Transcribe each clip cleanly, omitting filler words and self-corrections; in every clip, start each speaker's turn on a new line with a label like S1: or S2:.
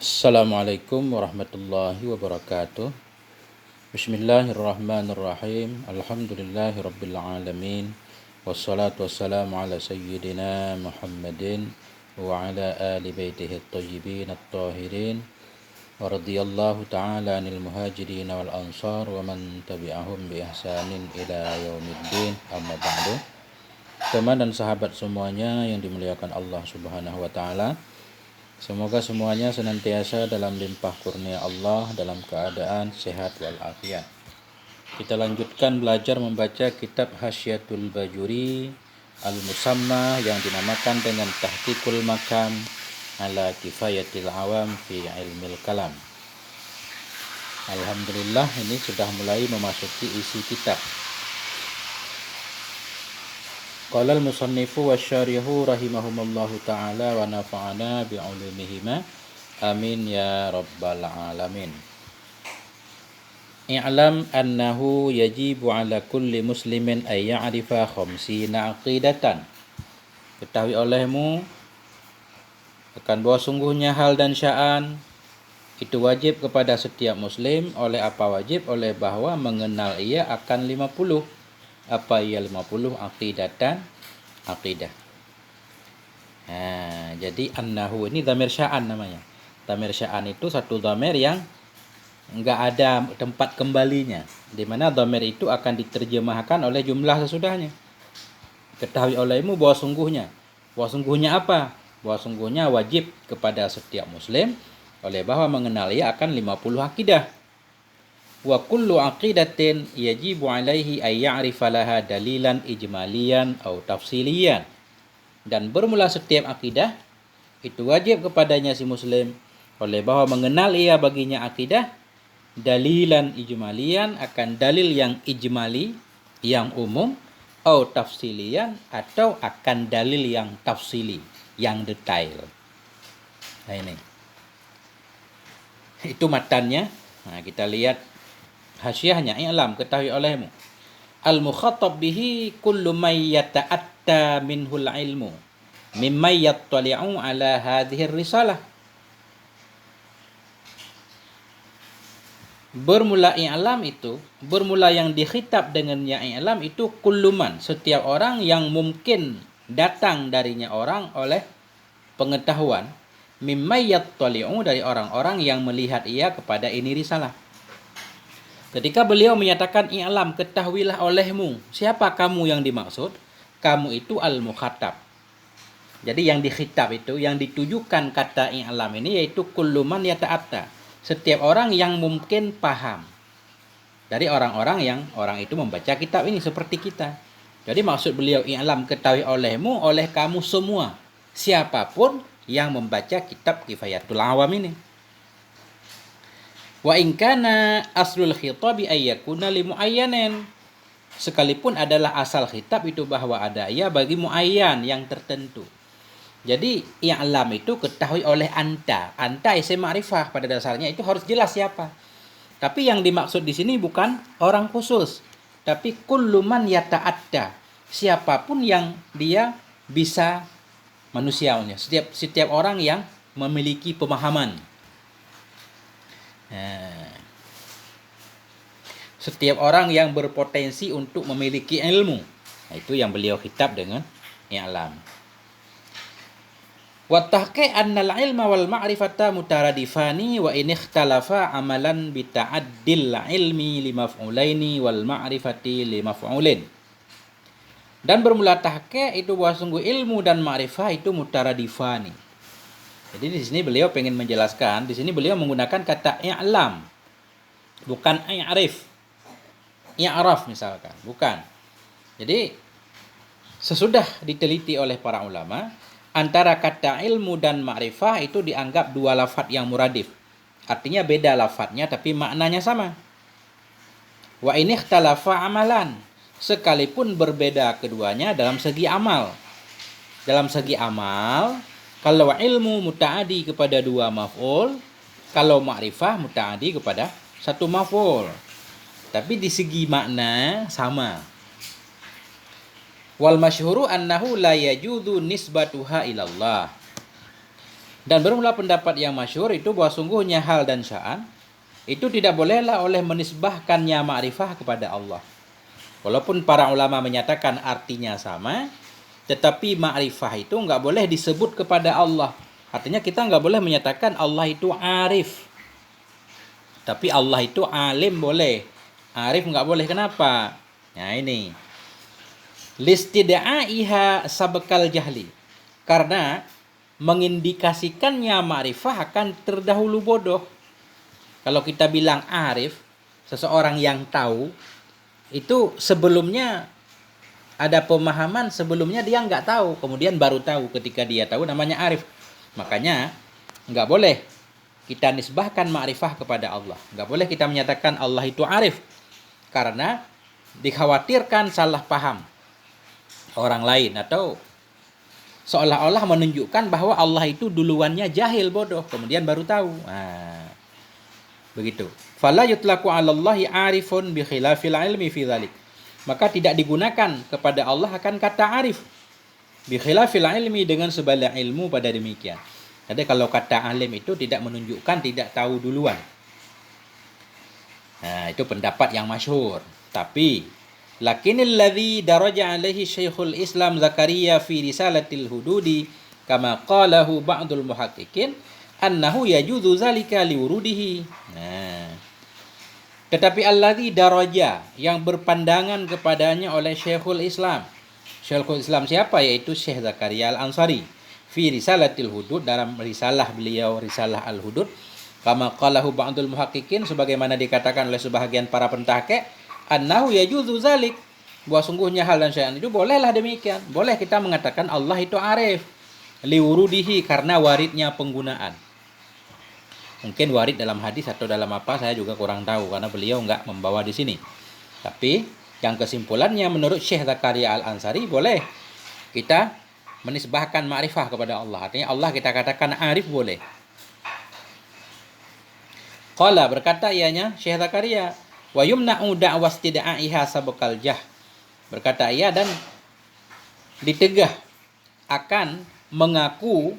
S1: Assalamualaikum warahmatullahi wabarakatuh. Bismillahirrahmanirrahim. Alhamdulillahi rabbil alamin. Wassalatu wassalamu ala sayyidina Muhammadin wa ala ali baitihi at-tayyibin at-tahirin. Wa radiyallahu ta'ala anil muhajirin wal ansar wa man tabi'ahum bi ihsanin ila yaumiddin. Amma ba'du. Teman dan sahabat semuanya yang dimuliakan Allah Subhanahu wa taala. Semoga semuanya senantiasa dalam limpah kurnia Allah dalam keadaan sehat walafiat. Kita lanjutkan belajar membaca kitab Hasyiatul Bajuri Al-Musamma yang dinamakan dengan Tahqiqul Makam ala Kifayatil Awam fi Ilmil Kalam. Alhamdulillah, ini sudah mulai memasuki isi kitab. Qala al-musannifu wasyarihu rahimahumallahu ta'ala wa nafa'ana bi'ulumihima amin ya rabbal alamin. I'lam annahu yajibu ala kulli muslimin ay ya'rifa khamsina aqidatan. Ketahui olehmu akan bahwa sungguhnya hal dan sya'an itu wajib kepada setiap muslim. Oleh apa wajib? Oleh bahwa mengenal ia akan 50. Apa ia 50? Aqidatan, aqidah. Jadi annahu ini dhamir sya'an namanya. Dhamir sya'an itu satu dhamir yang enggak ada tempat kembalinya, di mana dhamir itu akan diterjemahkan oleh jumlah sesudahnya. Ketahui olehmu bahwa sungguhnya. Bahwa sungguhnya apa? Bahwa sungguhnya wajib kepada setiap muslim oleh bahwa mengenal ia akan 50 akidah. Wa kullu aqidatin yajibu alaihi ay ya'rifa laha dalilan ijmaliyan atau tafsiliyan. Dan bermula setiap akidah itu wajib kepadanya si muslim oleh bahwa mengenal ia baginya akidah dalilan ijmaliyan akan dalil yang ijmali, yang umum, atau tafsiliyan atau akan dalil yang tafsili, yang detail. Nah ini. Itu matannya. Nah, kita lihat hasyiahnya. I'lam, ketahui olehmu. Al-mukhatab bihi kullu may yata'atta minhul ilmu mimma yattali'u ala hadhihi risalah. Bermula i'lam itu, bermula yang dikhitab dengannya i'lam itu kulluman, setiap orang yang mungkin datang darinya orang oleh pengetahuan, mimma yattali'u, dari orang-orang yang melihat ia kepada ini risalah. Ketika beliau menyatakan i'lam, ketahuilah olehmu. Siapa kamu yang dimaksud? Kamu itu al-mukhatab. Jadi yang dikhitab itu, yang ditujukan kata i'lam ini yaitu kulluman yata'atta. Setiap orang yang mungkin paham. Dari orang-orang yang orang itu membaca kitab ini seperti kita. Jadi maksud beliau i'lam, ketahui olehmu, oleh kamu semua. Siapapun yang membaca kitab Kifayatul Awam ini. Wa in kana aslul khitabi ay yakuna li muayyanin. Sekalipun adalah asal khitab itu bahwa ada ia bagi muayyan yang tertentu. Jadi i'lam itu ketahui oleh anta. Anta isim ma'rifah pada dasarnya itu harus jelas siapa. Tapi yang dimaksud di sini bukan orang khusus, tapi kullu man yata'atta. Siapapun yang dia bisa manusianya. Setiap orang yang memiliki pemahaman. Setiap orang yang berpotensi untuk memiliki ilmu. Itu yang beliau khitab dengan i'lam. Wa tahqiq annal ilma wal ma'rifata mutaradifani wa in ikhtalafa amalan bi ta'addil ilmi li maf'ulaini wal ma'rifati li maf'ulin. Dan bermula tahqiq itu bahwa sungguh ilmu dan ma'rifah itu mutaradifani. Jadi di sini beliau pengen menjelaskan, di sini beliau menggunakan kata i'lam, bukan i'rif, i'raf misalkan, bukan. Jadi sesudah diteliti oleh para ulama, antara kata ilmu dan ma'rifah itu dianggap dua lafadz yang muradif. Artinya beda lafadznya tapi maknanya sama. Wa in ikhtalafa amalan, sekalipun berbeda keduanya dalam segi amal. Dalam segi amal, kalau ilmu muta'adi kepada dua maf'ul, kalau ma'rifah muta'adi kepada satu maf'ul. Tapi di segi makna sama. Wal masyhuru annahu la yajuzu nisbatuha ilallah. Dan bermula pendapat yang masyhur itu bahwa sungguhnya hal dan sya'an itu tidak bolehlah oleh menisbahkannya ma'rifah kepada Allah. Walaupun para ulama menyatakan artinya sama, tetapi ma'rifah itu nggak boleh disebut kepada Allah. Artinya kita nggak boleh menyatakan Allah itu arif. Tapi Allah itu alim boleh. Arif nggak boleh. Kenapa? Nah ini. Listida'aiha sabekal jahli. Karena mengindikasikannya ma'rifah akan terdahulu bodoh. Kalau kita bilang arif, seseorang yang tahu, itu sebelumnya ada pemahaman, sebelumnya dia nggak tahu, kemudian baru tahu. Ketika dia tahu namanya arif. Makanya nggak boleh kita nisbahkan ma'rifah kepada Allah. Nggak boleh kita menyatakan Allah itu arif. Karena dikhawatirkan salah paham orang lain, atau seolah-olah menunjukkan bahwa Allah itu duluannya jahil, bodoh, kemudian baru tahu. Nah, begitu. Fala yutlaqu 'alallahi 'arifun bi khilafil ilmi fi dzalik. Maka tidak digunakan kepada Allah akan kata arif. Bi khilafil ilmi, dengan sebalik ilmu pada demikian. Jadi kalau kata alim itu tidak menunjukkan tidak tahu duluan. Nah, itu pendapat yang masyhur. Tapi lakinil ladzi daraja alaihi Syekhul Islam Zakaria fi risalatil hududi kama qalahu ba'dul muhaqqiqin annahu yajuzu zalika liwurudihi. Nah, tetapi alladzi daraja, yang berpandangan kepadanya oleh Syekhul Islam. Syekhul Islam siapa? Yaitu Syekh Zakaria Al-Ansari. Fi risalatil hudud, dalam risalah beliau, risalah Al-Hudud. Kama qalahu ba'dul muhaqqiqin, sebagaimana dikatakan oleh sebahagian para pentahqiq, annahu yajuzu zalik, bahwa sungguhnya hal dan syai'an itu bolehlah demikian. Boleh kita mengatakan Allah itu arif. Liwurudihi, karena waridnya penggunaan. Mungkin warid dalam hadis atau dalam apa, saya juga kurang tahu karena beliau enggak membawa di sini. Tapi yang kesimpulannya menurut Syekh Zakaria Al-Ansari, boleh kita menisbahkan ma'rifah kepada Allah. Artinya Allah kita katakan arif, boleh. Qala, berkata ianya Syekh Zakaria, wa yumna'u da'was tidaiha sabqal jah. Berkata ia, dan ditegah akan mengaku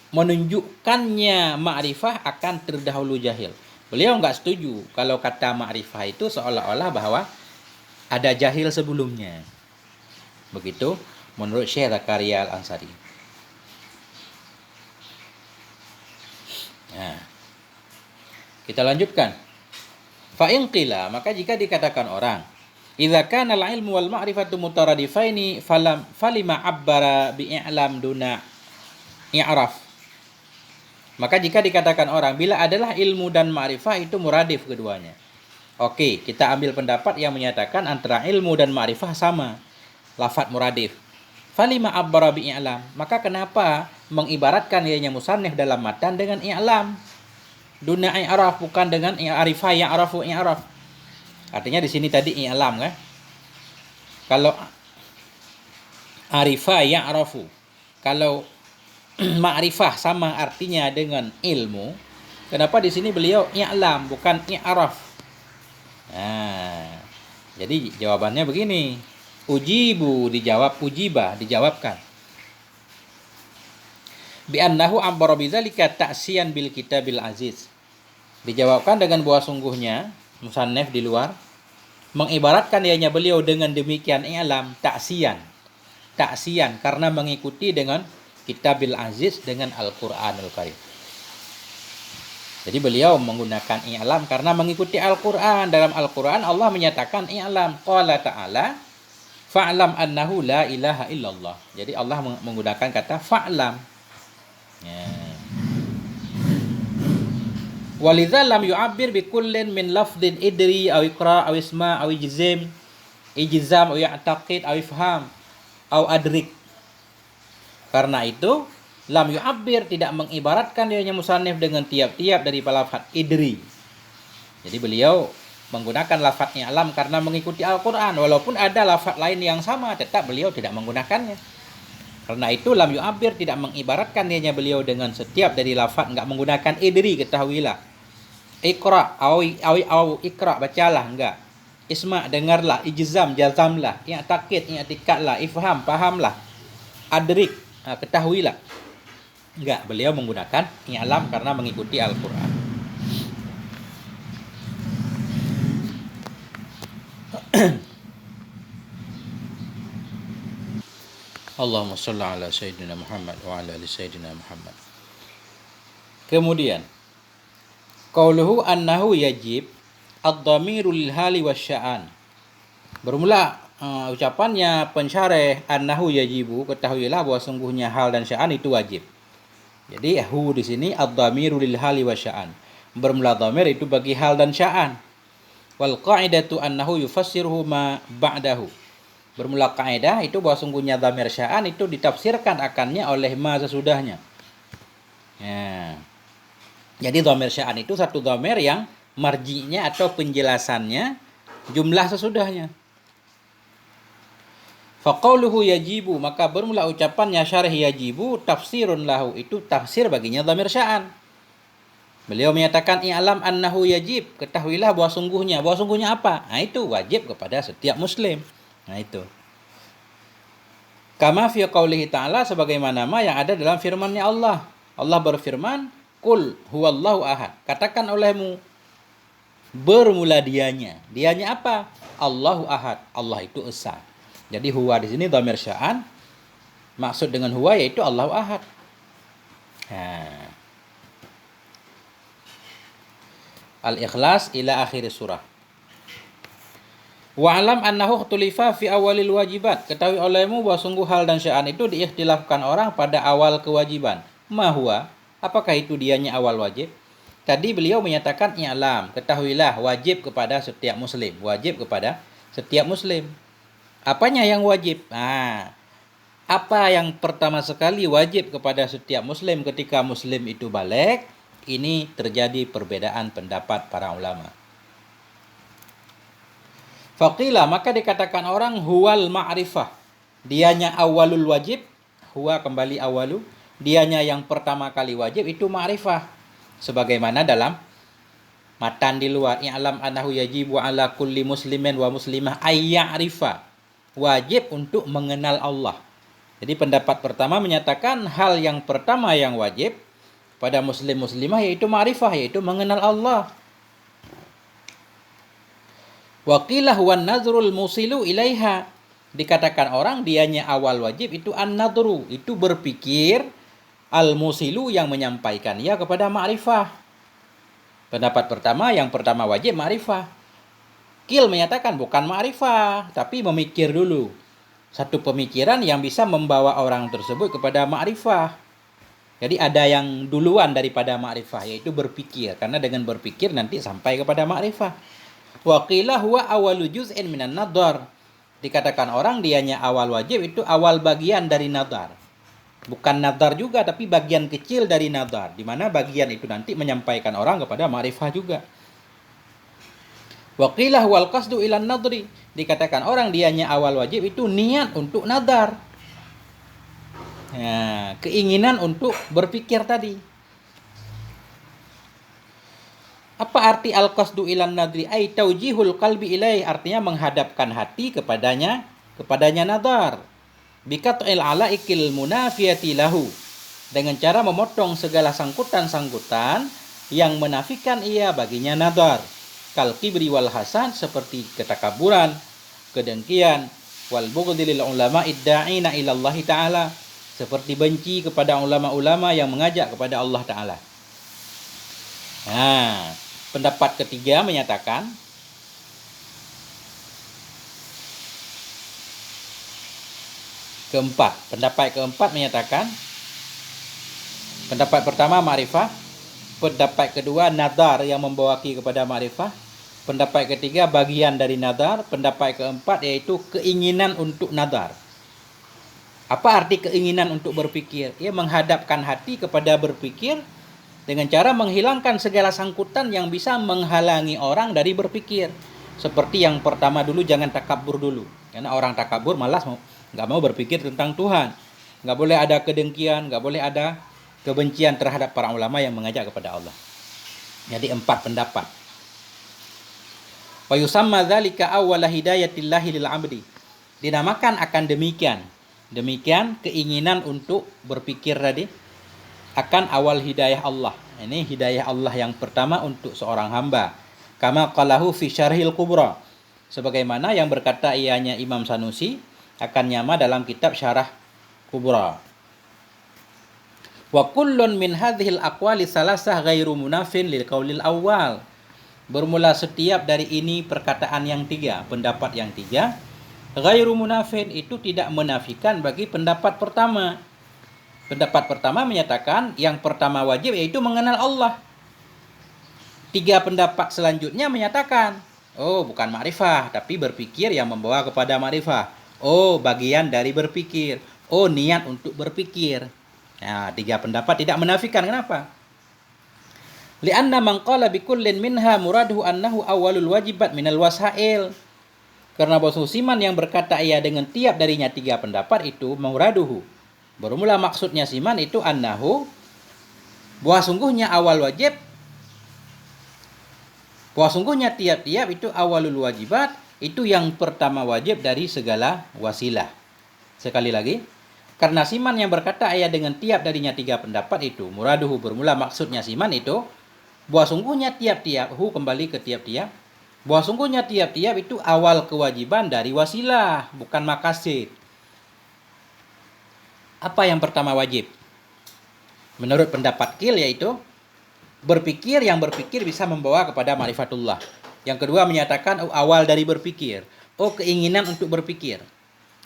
S1: menunjukkannya ma'rifah akan terdahulu jahil. Beliau enggak setuju kalau kata ma'rifah itu seolah-olah bahwa ada jahil sebelumnya. Begitu menurut Syekh Zakaria Al-Ansari. Nah, kita lanjutkan. Fa in qila, maka jika dikatakan orang, idza kana al-ilmu wal ma'rifatu mutaradifaini falima abbara bi i'lam duna i'raf. Maka jika dikatakan orang, bila adalah ilmu dan ma'rifah itu muradif keduanya. Oke, kita ambil pendapat yang menyatakan antara ilmu dan ma'rifah sama, lafadz muradif. Falima abbara bi i'lam, maka kenapa mengibaratkan ianya musannif dalam matan dengan i'lam? Duna i'raf, bukan dengan i'rifah ya'rafu i'raf. Artinya di sini tadi i'lam kan? Kalau arifah ya'rafu, kalau ma'rifah sama artinya dengan ilmu, kenapa di sini beliau i'lam bukan i'raf? Nah, jadi jawabannya begini. Ujibu, dijawab, ujibah, dijawabkan. Bi annahu abbara bidzalika ta'siyan bil kitabil aziz. Dijawabkan dengan bahwa sungguhnya musannif di luar mengibaratkan ianya beliau dengan demikian i'lam, ta'siyan karena mengikuti dengan kitabil aziz, dengan Al-Qur'anul Karim. Jadi beliau menggunakan i'lam karena mengikuti Al-Qur'an. Dalam Al-Qur'an Allah menyatakan i'lam, qala ta'ala fa'lam annahu la ilaha illallah. Jadi Allah menggunakan kata fa'lam. Ya. Walidza lam yu'abbir bi kullin min lafdhin idri aw iqra aw isma aw ijzam aw ya'taqid aw ifham aw adrik. Karena itu lam yu'abbir, tidak mengibaratkan dirinya musannif dengan tiap-tiap dari lafaz idri. Jadi beliau menggunakan lafadznya alam karena mengikuti Al-Quran. Walaupun ada lafaz lain yang sama, tetap beliau tidak menggunakannya. Karena itu lam yu'abbir, tidak mengibaratkan dirinya beliau dengan setiap dari lafaz, enggak menggunakan idri, ketahuilah. Iqra, aw iqra, bacalah, enggak. Isma, dengarlah. Ijzam, jazamlah. I'taqid, i'tikadlah. Ifham, pahamlah. Adrik, ketahuilah. Enggak, beliau menggunakan i'lam karena mengikuti Al-Qur'an. Allahumma shalli ala sayyidina Muhammad wa ala ali sayyidina Muhammad. Kemudian qauluhu annahu yajib ad-dhamiru lil hali wasya'an. Bermula ucapannya pensyareh annahu yajibu, ketahuilah bahwa sungguhnya hal dan sya'an itu wajib. Jadi hu di sini ad-dhamiru lil hali wasya'an. Bermula dhamir itu bagi hal dan sya'an. Wal qa'idatu annahu yufassiruhu ma ba'dahu. Bermula kaidah itu bahwa sungguhnya dhamir sya'an itu ditafsirkan akannya oleh ma sesudahnya. Ya. Jadi dhamir sya'an itu satu dhamir yang marji'nya atau penjelasannya jumlah sesudahnya. Faqauluhu yajibu, maka bermula ucapannya syarih yajibu tafsirun lahu, itu tafsir baginya dhamir sya'an. Beliau menyatakan i'lam annahu yajib, ketahuilah bahwa sungguhnya apa? Nah itu wajib kepada setiap muslim. Nah itu. Kama fi qaulihi ta'ala, sebagaimana yang ada dalam firman-Nya Allah. Allah berfirman, "Qul huwallahu ahad." Katakan olehmu, bermula dianya. Dianya apa? Allahu ahad. Allah itu esa. Jadi huwa di sini dhamir sya'an. Maksud dengan huwa yaitu Allahu ahad. Nah. Al-Ikhlas ila akhir surah. Wa'alam annahu ikhtulifa fi awalil wajibat. Ketahui olehmu bahwa sungguh hal dan sya'an itu diikhtilafkan orang pada awal kewajiban. Ma huwa? Apakah itu dianya awal wajib? Tadi beliau menyatakan i'lam, ketahuilah wajib kepada setiap muslim. Wajib kepada setiap muslim. Apanya yang wajib? Nah, apa yang pertama sekali wajib kepada setiap muslim ketika muslim itu baligh? Ini terjadi perbedaan pendapat para ulama. Faqila, maka dikatakan orang huwal ma'rifah. Dianya awalul wajib, huwa kembali awalu. Dianya yang pertama kali wajib itu ma'rifah. Sebagaimana dalam matan di luar, i'lam annahu yajibu ala kulli muslimin wa muslimah ayya'rifa. Wajib untuk mengenal Allah. Jadi pendapat pertama menyatakan hal yang pertama yang wajib pada muslim muslimah yaitu ma'rifah, yaitu mengenal Allah. Waqilah wan nadhrul musilu ilaiha. Dikatakan orang dianya awal wajib itu an-nadhru, itu berpikir, al-musilu yang menyampaikan ia kepada ma'rifah. Pendapat pertama, yang pertama wajib ma'rifah. Qil menyatakan bukan ma'rifah, tapi memikir dulu. Satu pemikiran yang bisa membawa orang tersebut kepada ma'rifah. Jadi ada yang duluan daripada ma'rifah, yaitu berpikir. Karena dengan berpikir nanti sampai kepada ma'rifah. Wa qila huwa awalu juz'in minan nadhar. Dikatakan orang dianya awal wajib itu awal bagian dari nadhar. Bukan nadhar juga, tapi bagian kecil dari nadhar. Di mana bagian itu nanti menyampaikan orang kepada ma'rifah juga. Wa qila huwal qasdu ilan nadhri. Dikatakan orang dianya awal wajib itu niat untuk nadhar. Ya, keinginan untuk berpikir tadi. Apa arti al-qasdu ilan nadri? Ay taujihul qalbi ilaih, artinya menghadapkan hati kepadanya nadar. Biqat'il alaikil munafiyati lahu, dengan cara memotong segala sangkutan-sangkutan yang menafikan ia baginya nadar. Kal kibri wal hasan, seperti ketakaburan, kedengkian, wal bughdhi lil ulama idda'ina ila Allah taala, seperti benci kepada ulama-ulama yang mengajak kepada Allah Ta'ala. Nah, pendapat ketiga menyatakan pendapat keempat menyatakan pendapat pertama ma'rifah, pendapat kedua nadar yang membawaki kepada ma'rifah, pendapat ketiga bagian dari nadar, pendapat keempat yaitu keinginan untuk nadar. Apa arti keinginan untuk berpikir? Ia menghadapkan hati kepada berpikir dengan cara menghilangkan segala sangkutan yang bisa menghalangi orang dari berpikir. Seperti yang pertama dulu, jangan takabur dulu. Karena orang takabur malas, nggak mau berpikir tentang Tuhan. Nggak boleh ada kedengkian, nggak boleh ada kebencian terhadap para ulama yang mengajak kepada Allah. Jadi 4 pendapat. Wa yusamma dzalika awwala hidayatillahi lil 'abdi. Dinamakan akan demikian keinginan untuk berpikir tadi akan awal hidayah Allah. Ini hidayah Allah yang pertama untuk seorang hamba. Kama qalahu fi syarhil kubra. Sebagaimana yang berkata ianya Imam Sanusi akan nyama dalam kitab Syarah Kubra. Wa kullun min hadhil aqwali salasah ghairu munafin lil qaulil awal. Bermula setiap dari ini perkataan yang tiga, pendapat yang tiga, ghairu munafin itu tidak menafikan bagi pendapat pertama. Pendapat pertama menyatakan yang pertama wajib yaitu mengenal Allah. Tiga pendapat selanjutnya menyatakan, oh bukan ma'rifah, tapi berpikir yang membawa kepada ma'rifah. Oh bagian dari berpikir. Oh niat untuk berpikir. Nah, tiga pendapat tidak menafikan. Kenapa? Lianna man qala bikullin minha muraduhu annahu awalul wajibat minal wasail. Karena Bos Musiman yang berkata ia dengan tiap darinya tiga pendapat itu muraduhu. Bermula maksudnya siman itu annahu, bahwa sungguhnya awal wajib, bahwa sungguhnya tiap-tiap itu awalul wajibat, itu yang pertama wajib dari segala wasilah. Sekali lagi, karena siman yang berkata ia dengan tiap darinya tiga pendapat itu, muraduhu bermula maksudnya siman itu, bahwa sungguhnya tiap-tiap, kembali ke tiap-tiap, bahwa sungguhnya tiap-tiap itu awal kewajiban dari wasilah, bukan maqasid. Apa yang pertama wajib? Menurut pendapat Qil yaitu berpikir, yang berpikir bisa membawa kepada ma'rifatullah. Yang kedua menyatakan awal dari berpikir. Keinginan untuk berpikir.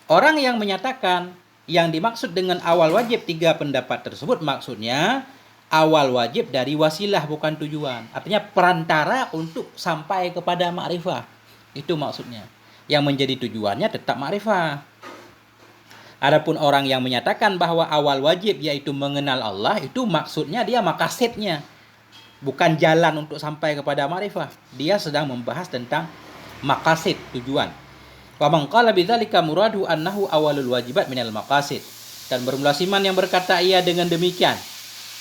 S1: Orang yang menyatakan yang dimaksud dengan awal wajib tiga pendapat tersebut maksudnya awal wajib dari wasilah bukan tujuan. Artinya perantara untuk sampai kepada ma'rifah. Itu maksudnya. Yang menjadi tujuannya tetap ma'rifah. Adapun orang yang menyatakan bahwa awal wajib yaitu mengenal Allah, itu maksudnya dia maqasidnya. Bukan jalan untuk sampai kepada ma'rifah. Dia sedang membahas tentang maqasid, tujuan. Wa man qala bidzalika muradu annahu awalul wajibat minal maqasid. Dan bermula siman yang berkata ia dengan demikian.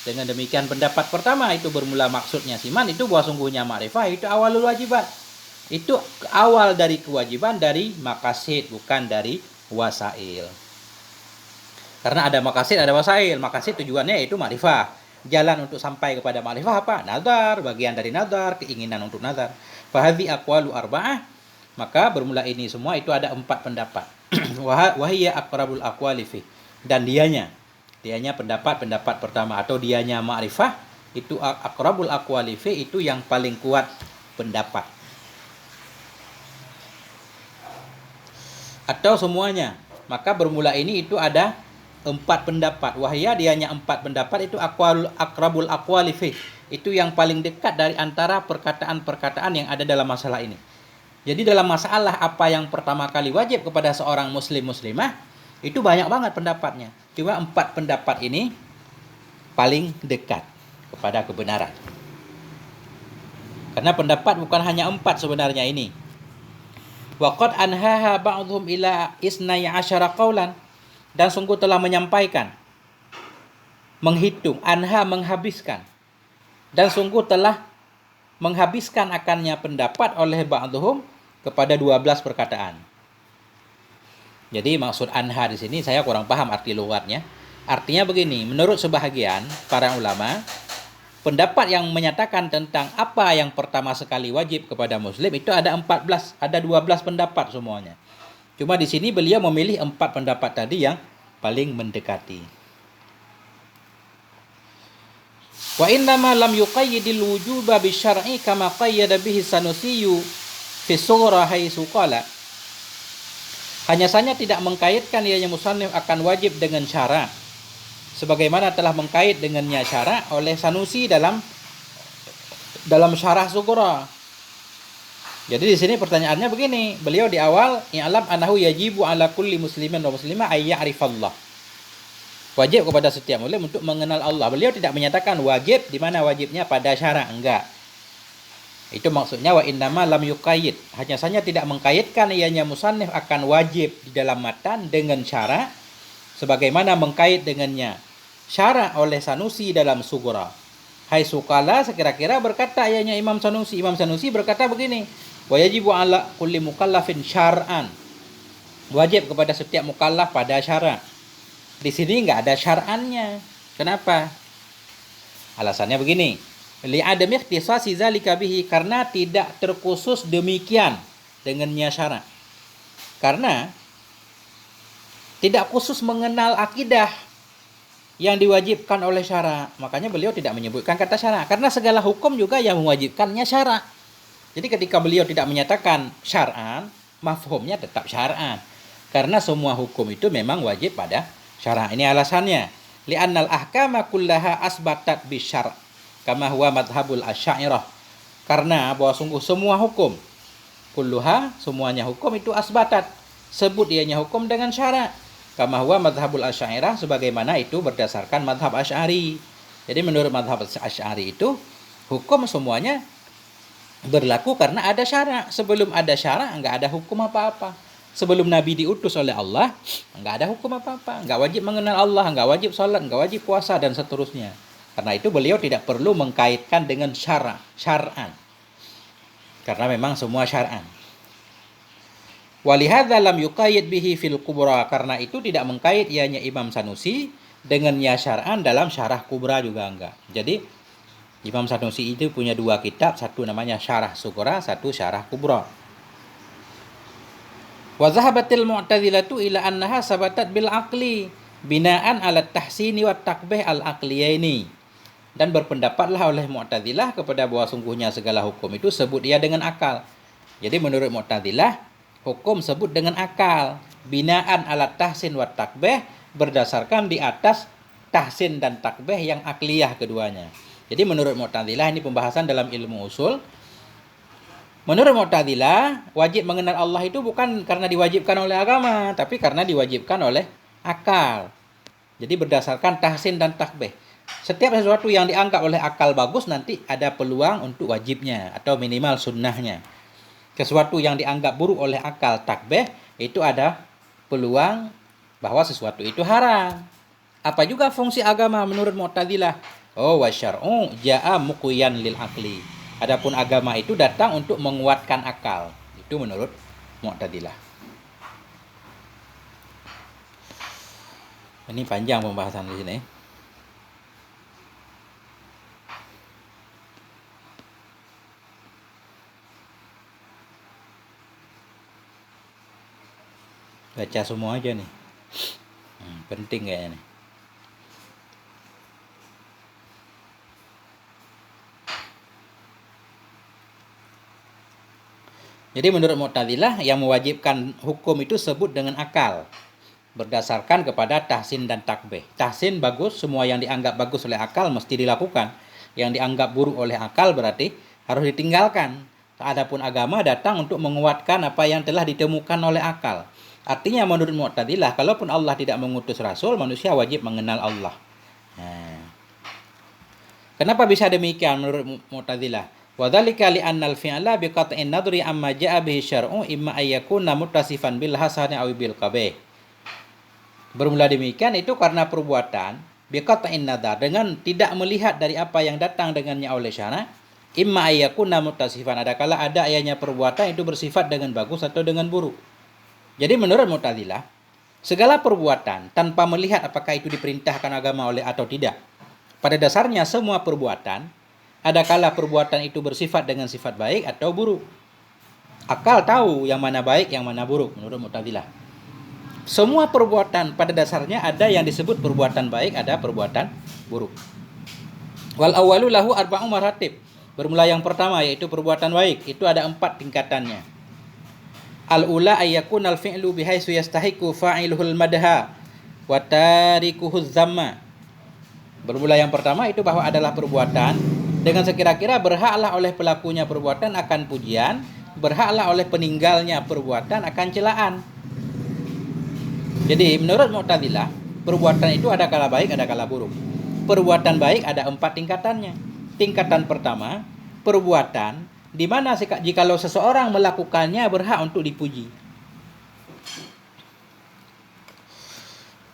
S1: Dengan demikian pendapat pertama itu bermula maksudnya siman itu bahwa sungguhnya ma'rifah itu awalul wajibat. Itu awal dari kewajiban dari maqasid, bukan dari wasail. Karena ada maqasid, ada wasail. Maqasid tujuannya yaitu ma'rifah. Jalan untuk sampai kepada ma'rifah apa? Nazar, bagian dari nazar, keinginan untuk nazar. Fahadhi aqwalu arba'ah. Maka bermula ini semua itu ada 4 pendapat. Wahiyya aqrabul aqwali fi. Dan dianya pendapat pertama atau dianya ma'rifah itu aqrabul aqwali fi, itu yang paling kuat pendapat. Atau semuanya. Maka bermula ini itu ada 4 pendapat. Wahya dianya 4 pendapat itu aqrabul aqwali fi. Itu yang paling dekat dari antara perkataan-perkataan yang ada dalam masalah ini. Jadi dalam masalah apa yang pertama kali wajib kepada seorang muslimah, itu banyak banget pendapatnya. Cuma 4 pendapat ini paling dekat kepada kebenaran. Karena pendapat bukan hanya 4 sebenarnya ini. Wa qad anhaha ba'dhum ila 12 qaulan. Dan sungguh telah menyampaikan, menghitung, anha menghabiskan, dan sungguh telah menghabiskan akannya pendapat oleh ba'dhum kepada 12 perkataan. Jadi maksud anha di sini saya kurang paham arti lugatnya. Artinya begini, menurut sebahagian para ulama, pendapat yang menyatakan tentang apa yang pertama sekali wajib kepada muslim itu ada 12 pendapat semuanya. Cuma di sini beliau memilih 4 pendapat tadi yang paling mendekati. Wa innama lam yuqayyidil wujuba bisyar'i kama qayyada bihi Sanusiyyu fi sughra haitsu qala. Hanya saja tidak mengkaitkan ianya musannif akan wajib dengan syara, sebagaimana telah mengkait dengannya syara oleh Sanusi dalam syarah sughra. Jadi di sini pertanyaannya begini, beliau di awal i'lam annahu yajibu ala kulli muslimin wa muslimah ay ya'rifallah. Wajib kepada setiap muslim untuk mengenal Allah. Beliau tidak menyatakan wajib di mana wajibnya pada syara, enggak. Itu maksudnya wa innama lam yuqayyid. Hanya saja tidak mengkaitkan ianya musannif akan wajib di dalam matan dengan syara sebagaimana mengkait dengannya syara oleh Sanusi dalam sughra. Hai sukala sekira-kira berkata ianya Imam Sanusi berkata begini, wa yajibu ala kulli mukallafin syar'an. Wajib kepada setiap mukallaf pada syara. Di sini enggak ada syar'annya. Kenapa? Alasannya begini. Li'adami ikhtisasi zalika bihi, karena tidak terkhusus demikian dengannya syarak. Karena tidak khusus mengenal akidah yang diwajibkan oleh syarak. Makanya beliau tidak menyebutkan kata syarak. Karena segala hukum juga yang mewajibkannya syarak. Jadi ketika beliau tidak menyatakan syar'an, mafhumnya tetap syar'an. Karena semua hukum itu memang wajib pada syarak. Ini alasannya. Li'annal ahkama kullaha asbatat bisyar' kama huwa madhabul asy'ariyah. Karena bahwa sungguh semua hukum, kulluha, semuanya hukum itu asbatat, sebut ianya hukum dengan syarak. Kama huwa madhabul asy'ariyah, sebagaimana itu berdasarkan madhab Asy'ari. Jadi menurut madhab Asy'ari itu hukum semuanya berlaku karena ada syarak. Sebelum ada syarak enggak ada hukum apa-apa. Sebelum Nabi diutus oleh Allah, enggak ada hukum apa-apa. Enggak wajib mengenal Allah, enggak wajib salat, enggak wajib puasa dan seterusnya. Karena itu beliau tidak perlu mengkaitkan dengan syar'an. Karena memang semua syar'an. Walihadza lam yuqayyid bihi fil kubra, karena itu tidak mengkait ianya Imam Sanusi dengan ya syar'an dalam syarah kubra juga enggak. Jadi Imam Sanusi itu punya dua kitab, satu namanya Syarah Sughra, satu Syarah Kubra. Wa zahabatil mu'tazilatu ila annaha sabatat bil aqli binaan ala tahsini wa takbih al aqliyaini. Dan berpendapatlah oleh Mu'tazilah kepada bahwa sungguhnya segala hukum itu sebut ia dengan akal. Jadi menurut Mu'tazilah, hukum sebut dengan akal. Binaan ala tahsin wa takbih, berdasarkan di atas tahsin dan takbih yang akliyah keduanya. Jadi menurut Mu'tazilah, ini pembahasan dalam ilmu usul. Menurut Mu'tazilah, wajib mengenal Allah itu bukan karena diwajibkan oleh agama, tapi karena diwajibkan oleh akal. Jadi berdasarkan tahsin dan takbih. Setiap sesuatu yang dianggap oleh akal bagus nanti ada peluang untuk wajibnya atau minimal sunnahnya. Sesuatu yang dianggap buruk oleh akal takbih itu ada peluang bahwa sesuatu itu haram. Apa juga fungsi agama menurut Mu'tazilah? Oh, wa syar'u ja'a muqwiyan lil aqli. Adapun agama itu datang untuk menguatkan akal. Itu menurut Mu'tazilah. Ini panjang pembahasan di sini. Baca semua aja nih. Penting kayaknya nih. Jadi menurut Mu'tazilah yang mewajibkan hukum itu sebut dengan akal. Berdasarkan kepada tahsin dan takbih. Tahsin bagus, semua yang dianggap bagus oleh akal mesti dilakukan. Yang dianggap buruk oleh akal berarti harus ditinggalkan. Adapun agama datang untuk menguatkan apa yang telah ditemukan oleh akal. Artinya menurut Mu'tazilah, kalaupun Allah tidak mengutus Rasul, manusia wajib mengenal Allah. Kenapa bisa demikian menurut Mu'tazilah? Wadzalika li'anna al-fi'la biqat'in nadri amma ja'a bihi syar'u imma ayyakuna muttasifan bil hasani aw bil qabih. Bermula demikian itu karena perbuatan biqat'in nadar, dengan tidak melihat dari apa yang datang dengannya oleh syara', imma ayyakuna muttasifan, adakala ada ayanya perbuatan itu bersifat dengan bagus atau dengan buruk. Jadi menurut Mu'tazilah, segala perbuatan tanpa melihat apakah itu diperintahkan agama oleh atau tidak, pada dasarnya semua perbuatan, adakala perbuatan itu bersifat dengan sifat baik atau buruk. Akal tahu yang mana baik, yang mana buruk menurut Mu'tazilah. Semua perbuatan pada dasarnya ada yang disebut perbuatan baik, ada perbuatan buruk. Wal awwalu lahu arba'u maratib. Bermula yang pertama yaitu perbuatan baik, itu ada 4 tingkatannya. Al-ula ayyakun al-fi'lu bihaitsu yastahiqu fa'iluhul madha wa tarikuhuz zamma. Bermula yang pertama itu bahwa adalah perbuatan dengan sekira-kira berhaklah oleh pelakunya perbuatan akan pujian, berhaklah oleh peninggalnya perbuatan akan celaan. Jadi menurut Mu'tazilah, perbuatan itu ada kala baik, ada kala buruk. Perbuatan baik ada 4 tingkatannya. Tingkatan pertama, perbuatan di mana jikalau seseorang melakukannya berhak untuk dipuji.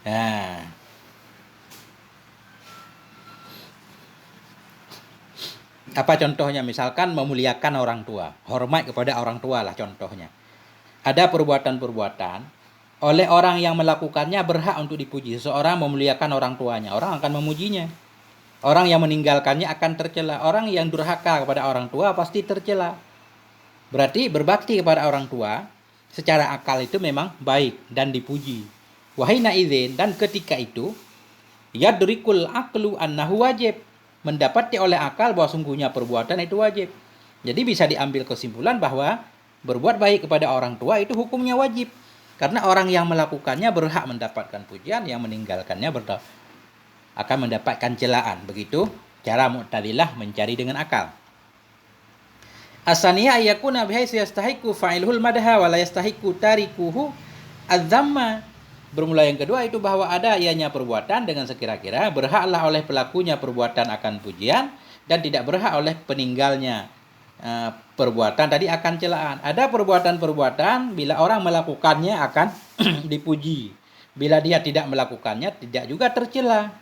S1: Nah, apa contohnya? Misalkan memuliakan orang tua, hormat kepada orang tua lah contohnya. Ada perbuatan-perbuatan oleh orang yang melakukannya berhak untuk dipuji. Seseorang memuliakan orang tuanya, orang akan memujinya. Orang yang meninggalkannya akan tercela. Orang yang durhaka kepada orang tua pasti tercela. Berarti berbakti kepada orang tua secara akal itu memang baik dan dipuji. Wahina idzin, dan ketika itu yadrikul aqlu annahu wajib, mendapati oleh akal bahwa sungguhnya perbuatan itu wajib. Jadi bisa diambil kesimpulan bahwa berbuat baik kepada orang tua itu hukumnya wajib. Karena orang yang melakukannya berhak mendapatkan pujian, yang meninggalkannya akan mendapatkan celaan. Begitu cara Mu'tazilah mencari dengan akal. Asaniya yakuna bihaitsu yastahiqu fa'iluhul madha wa la yastahiqu tarikuhu adzamma. Bermula yang kedua itu bahwa ada ianya perbuatan dengan sekira-kira berhaklah oleh pelakunya perbuatan akan pujian dan tidak berhak oleh peninggalnya perbuatan tadi akan celaan. Ada perbuatan-perbuatan bila orang melakukannya akan dipuji. Bila dia tidak melakukannya tidak juga tercela.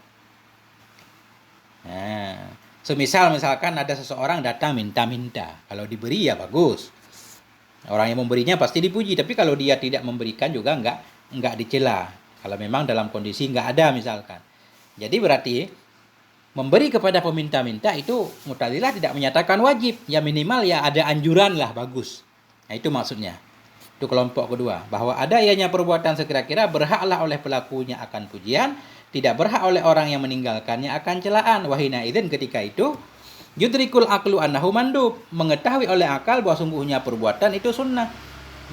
S1: Nah, misalkan ada seseorang datang minta-minta. Kalau diberi ya bagus. Orang yang memberinya pasti dipuji. Tapi kalau dia tidak memberikan juga enggak dicela. Kalau memang dalam kondisi enggak ada misalkan. Jadi berarti memberi kepada peminta-minta itu Mu'tazilah tidak menyatakan wajib. Ya minimal ya ada anjuran lah, bagus. Nah itu maksudnya. Itu kelompok kedua. Bahwa ada ianya perbuatan sekira-kira berhaklah oleh pelakunya akan pujian. Tidak berhak oleh orang yang meninggalkannya akan celaan. Wahina idzin, ketika itu yudrikul aqlu annahu mandub, mengetahui oleh akal bahwa sungguhnya perbuatan itu sunnah.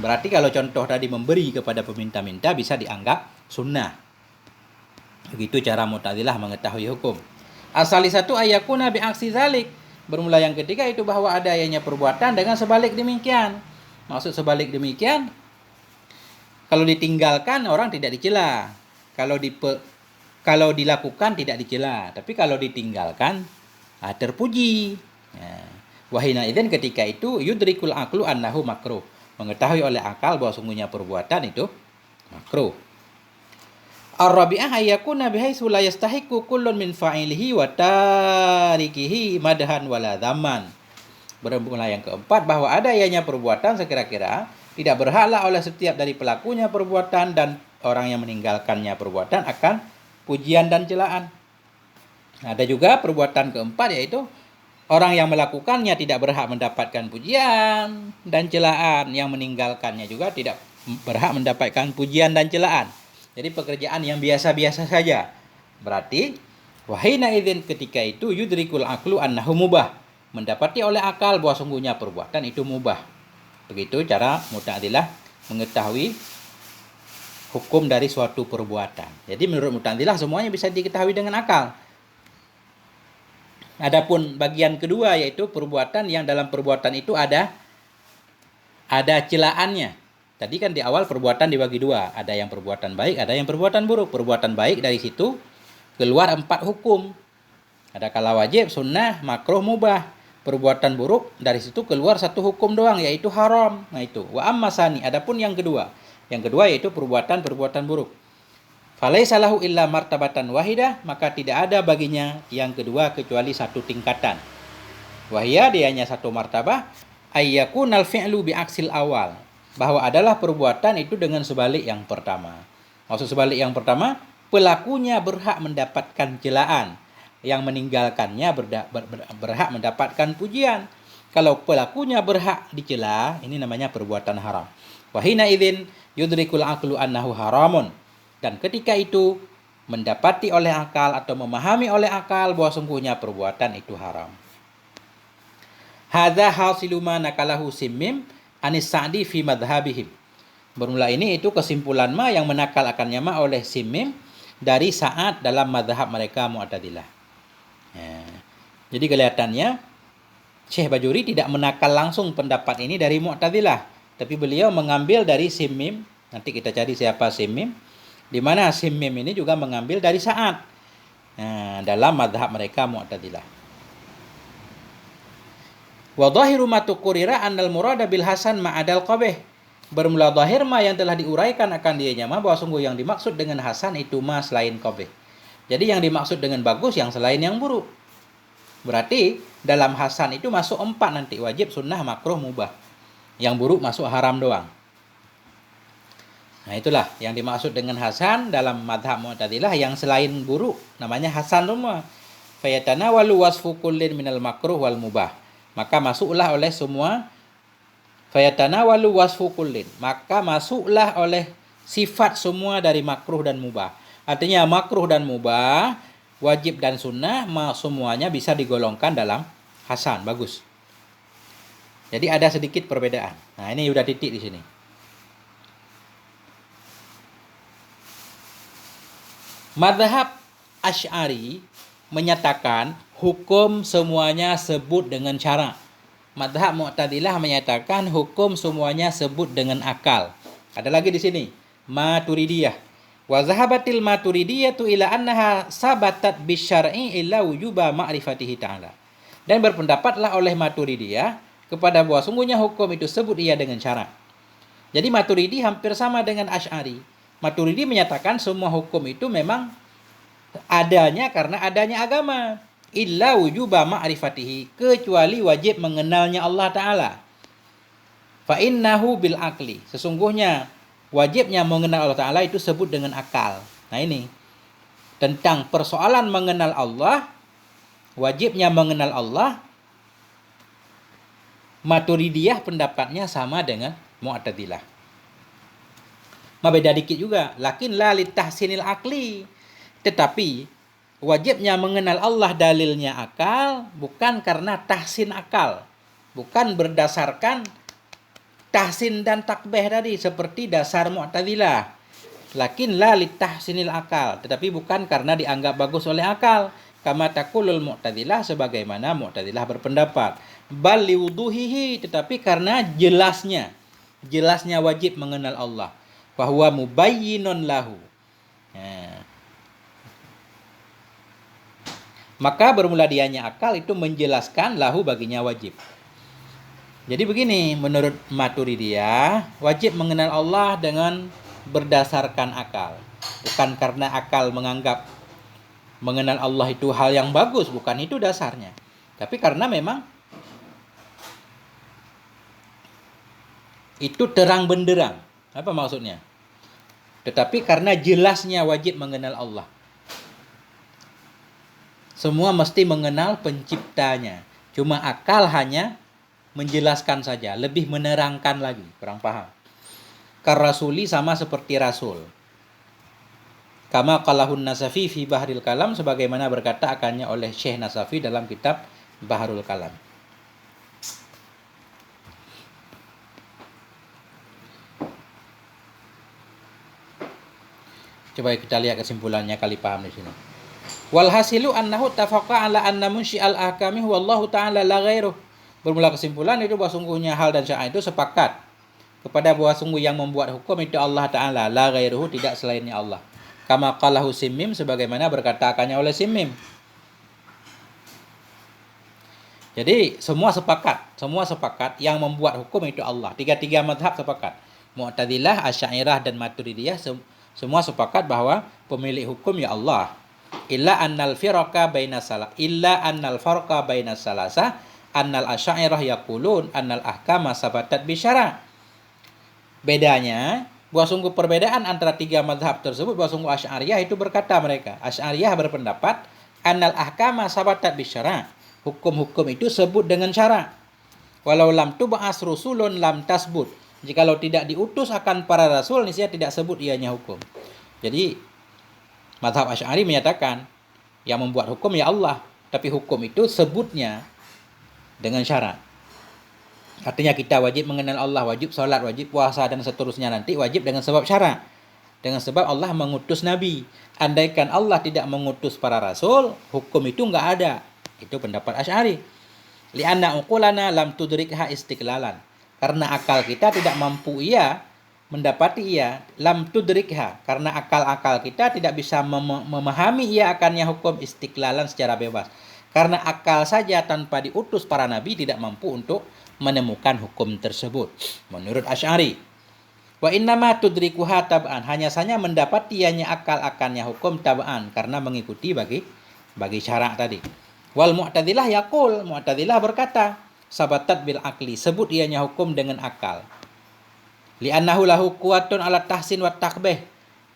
S1: Berarti kalau contoh tadi memberi kepada peminta-minta bisa dianggap sunnah. Begitu cara Mu'tazilah mengetahui hukum. Asali satu ayakuna bi'aksi zalik. Bermula yang ketiga itu bahwa ada ianya perbuatan dengan sebalik demikian. Maksud sebalik demikian, kalau ditinggalkan orang tidak dicela. Kalau dilakukan tidak dicela, tapi kalau ditinggalkan terpuji. Wahina idzin, ketika itu yudrikul aqlu annahu makruh, mengetahui oleh akal bahwa sungguhnya perbuatan itu makruh. Ar-rabi'ah ayyakuna bihaitsu la yastahiqu kullun min fa'ilihi wa tarikihi madhan wala dhamman. Bermula yang keempat bahwa ada ianya perbuatan sekira-kira tidak berhaklah oleh setiap dari pelakunya perbuatan dan orang yang meninggalkannya perbuatan akan pujian dan celaan. Ada juga perbuatan keempat yaitu orang yang melakukannya tidak berhak mendapatkan pujian dan celaan, yang meninggalkannya juga tidak berhak mendapatkan pujian dan celaan. Jadi pekerjaan yang biasa-biasa saja. Berarti wahina idzin, ketika itu yudrikul aqlu annahu mubah, mendapati oleh akal bahwa sungguhnya perbuatan itu mubah. Begitu cara Mu'tazilah mengetahui hukum dari suatu perbuatan. Jadi menurut Mu'tazilah semuanya bisa diketahui dengan akal. Adapun bagian kedua yaitu perbuatan yang dalam perbuatan itu ada celaannya. Tadi kan di awal perbuatan dibagi dua, ada yang perbuatan baik, ada yang perbuatan buruk. Perbuatan baik dari situ keluar 4 hukum. Ada kala wajib, sunnah, makruh, mubah. Perbuatan buruk dari situ keluar 1 hukum doang yaitu haram. Nah itu. Wa amma sani, adapun yang kedua. Yang kedua yaitu perbuatan buruk. Falaisa lahu illa martabatan wahidah, maka tidak ada baginya yang kedua kecuali 1 tingkatan. Wahia, dianya 1 martabah, ayyakunal fi'lu bi'aksil awal, bahwa adalah perbuatan itu dengan sebalik yang pertama. Maksud sebalik yang pertama, pelakunya berhak mendapatkan celaan, yang meninggalkannya berhak mendapatkan pujian. Kalau pelakunya berhak dicela, ini namanya perbuatan haram. Wahina idzin yudrikul aqlu annahu haramun, dan ketika itu mendapati oleh akal atau memahami oleh akal bahwa sungguhnya perbuatan itu haram. Hadza hasilu ma nakalahu Simmim anis Sa'di fi madhhabihim. Bermula ini itu kesimpulan yang menakal akannya oleh Simmim dari Sa'ad dalam madhab mereka Mu'tazilah. Jadi kelihatannya Syekh Bajuri tidak menakal langsung pendapat ini dari Mu'tazilah, tapi beliau mengambil dari Simmim. Nanti kita cari siapa Simmim, di mana Simmim ini juga mengambil dari Sa'ad dalam madhab mereka Mu'tazilah. Wa dhahiru ma tuqrira annal murada bil hasan ma'adal qabih. Bermula zahir yang telah diuraikan akan dianya bahwa sungguh yang dimaksud dengan hasan itu selain qabih. Jadi yang dimaksud dengan bagus yang selain yang buruk. Berarti dalam hasan itu masuk 4 nanti, wajib, sunnah, makruh, mubah. Yang buruk masuk haram doang. Nah itulah yang dimaksud dengan hasan dalam madhab Mu'tazilah, yang selain buruk namanya hasan semua. fayatanawalu wasfu kullin minal makruh wal mubah. Maka masuklah oleh semua fayatanawalu wasfu kullin. Maka masuklah oleh sifat semua dari makruh dan mubah. Artinya makruh dan mubah, wajib dan sunnah, semuanya bisa digolongkan dalam hasan, bagus. Jadi ada sedikit perbedaan. Nah, ini udah titik di sini. Mazhab Asy'ari menyatakan hukum semuanya sebut dengan syara. Mazhab Mu'tazilah menyatakan hukum semuanya sebut dengan akal. Ada lagi di sini, Maturidiyah. Wa zahabatil Maturidiyatu ila annaha sabatat bisyar'i illa wujuba ma'rifatihi ta'ala. Dan berpendapatlah oleh Maturidiyah kepada bahwa sungguhnya hukum itu sebut ia dengan syarat. Jadi Maturidi hampir sama dengan Asy'ari. Maturidi menyatakan semua hukum itu memang adanya karena adanya agama. Illa wujuba ma'rifatihi, kecuali wajib mengenalnya Allah Ta'ala. Fa innahu bil akli, sesungguhnya wajibnya mengenal Allah Ta'ala itu sebut dengan akal. Nah ini tentang persoalan mengenal Allah, wajibnya mengenal Allah, Maturidiyah pendapatnya sama dengan Mu'tazilah. Beda dikit juga. Lakin la litahsinil akli. Tetapi wajibnya mengenal Allah dalilnya akal, bukan karena tahsin akal. Bukan berdasarkan tahsin dan takbih tadi seperti dasar Mu'tazilah. Lakin la litahsinil akal. Tetapi bukan karena dianggap bagus oleh akal. Kama taqulul Mu'tazilah, sebagaimana Mu'tazilah berpendapat. Bal liwuduhihi, tetapi karena jelasnya wajib mengenal Allah. Fahuwa mubayyinun lahu. Maka bermula dianya akal itu menjelaskan lahu baginya wajib. Jadi begini, menurut Maturidiyah, wajib mengenal Allah dengan berdasarkan akal. Bukan karena akal menganggap mengenal Allah itu hal yang bagus, bukan itu dasarnya. Tapi karena memang itu terang benderang. Apa maksudnya? Tetapi karena jelasnya wajib mengenal Allah. Semua mesti mengenal penciptanya. Cuma akal hanya menjelaskan saja, lebih menerangkan lagi. Kurang paham. Karasuli sama seperti Rasul. Kama qalahun Nasafi fi Bahril Kalam, sebagaimana berkata akannya oleh Syekh Nasafi dalam kitab Bahrul Kalam. Coba kita lihat kesimpulannya, kali paham di sini. Walhasilu annahu tafaqa ala anna munsyi'al ahkami huwallahu ta'ala la ghairuh. Bermula kesimpulan itu bahwa sungguhnya hal dan syara itu sepakat kepada bahwa sungguh yang membuat hukum itu Allah Ta'ala, la ghairuhu, tidak selainnya Allah. Kama qalahu Simmim, sebagaimana berkata akannya oleh Simmim. Jadi semua sepakat yang membuat hukum itu Allah. Tiga mazhab sepakat. Mu'tazilah, Asy'ariyah dan Maturidiyah semua sepakat bahwa pemilik hukum ya Allah. Illa annal farqa baina salasa annal asy'ariyah yaqulun annal ahkama sabatat bisyara. Bedanya bahwa sungguh perbedaan antara tiga mazhab tersebut, bahwa sungguh Asy'ariyah itu berkata, mereka Asy'ariyah berpendapat annal ahkama sabatat bisyara, hukum-hukum itu sebut dengan syara. Walau lam tub'as rusulun lam tasbut, jikalau tidak diutus akan para rasul, niscaya tidak sebut ianya hukum. Jadi mazhab Asy'ari menyatakan yang membuat hukum ya Allah, tapi hukum itu sebutnya dengan syarat. Artinya kita wajib mengenal Allah, wajib sholat, wajib puasa dan seterusnya nanti wajib dengan sebab syarat. Dengan sebab Allah mengutus Nabi. Andaikan Allah tidak mengutus para rasul, hukum itu enggak ada. Itu pendapat Asy'ari. Li'anna uqulana lam tudrikha istiqlalan. Karena akal kita tidak mampu mendapati lam tudrikha, karena akal-akal kita tidak bisa memahami akannya hukum istiqlalan secara bebas. Karena akal saja tanpa diutus para nabi tidak mampu untuk menemukan hukum tersebut menurut Asy'ari. Wa innama tudrikuha tab'an, hanya saja mendapati akal akannya hukum tab'an, karena mengikuti bagi syarak tadi. Wal Mu'tazilah yaqul, Mu'tazilah berkata sabatat bil akli, sebut ianya hukum dengan akal. Li'annahu lahu kuwatun ala tahsin wa takbih,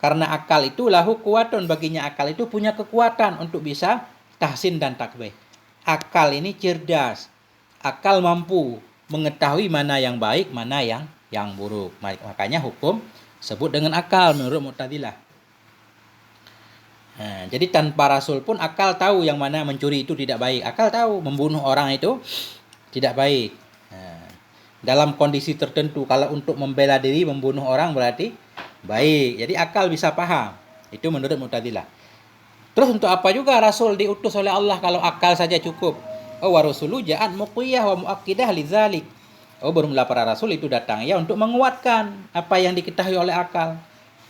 S1: karena akal itu lahu kuwatun, baginya akal itu punya kekuatan untuk bisa tahsin dan takbih. Akal ini cerdas. Akal mampu mengetahui mana yang baik, mana yang buruk. Makanya hukum sebut dengan akal menurut Mu'tazilah. Nah, jadi tanpa Rasul pun akal tahu yang mana mencuri itu tidak baik. Akal tahu membunuh orang itu tidak baik. Nah, dalam kondisi tertentu, kalau untuk membela diri membunuh orang berarti baik. Jadi akal bisa paham. Itu menurut Mu'tazilah. Terus untuk apa juga Rasul diutus oleh Allah kalau akal saja cukup? Oh, wa rasulu ja'at muqiyah wa muakkidah lidzalik. Oh, bermula para rasul itu datang ya untuk menguatkan apa yang diketahui oleh akal.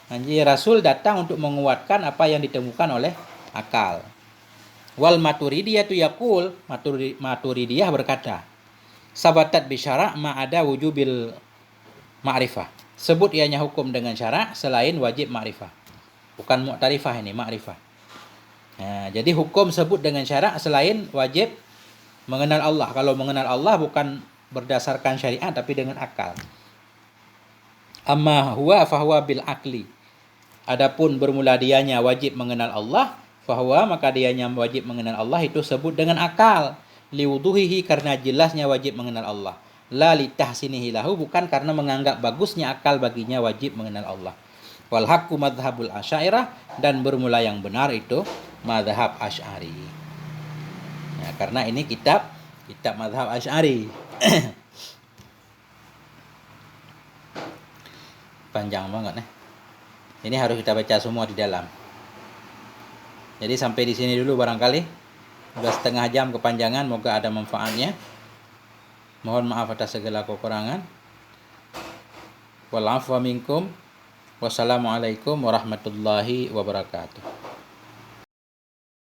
S1: Jadi Rasul datang untuk menguatkan apa yang ditemukan oleh akal. Wal Maturidiyah tu yaqul, Maturidiyah berkata, sabatat bisyara' ma ada wujubil ma'rifah. Sebut ianya hukum dengan syarak selain wajib ma'rifah. Bukan mu'tarifah ini, ma'rifah. Nah, jadi hukum sebut dengan syarak selain wajib mengenal Allah. Kalau mengenal Allah bukan berdasarkan syariat tapi dengan akal. Amma huwa fahuwa bil akli. Adapun bermula dianya wajib mengenal Allah, fahuwa maka dianya wajib mengenal Allah itu sebut dengan akal. Liwuduhihi karena jelasnya wajib mengenal Allah. La litahsinihi lahu bukan karena menganggap bagusnya akal baginya wajib mengenal Allah. Wal haqqu madhhabul asy'ariyah dan bermula yang benar itu madhab Asy'ari. Nah, karena ini kitab madhab Asy'ari. Panjang banget nih. Ini harus kita baca semua di dalam. Jadi sampai di sini dulu barangkali. Sudah setengah jam kepanjangan, moga ada manfaatnya. Mohon maaf atas segala kekurangan. Wal afwa minkum. Wassalamualaikum warahmatullahi wabarakatuh.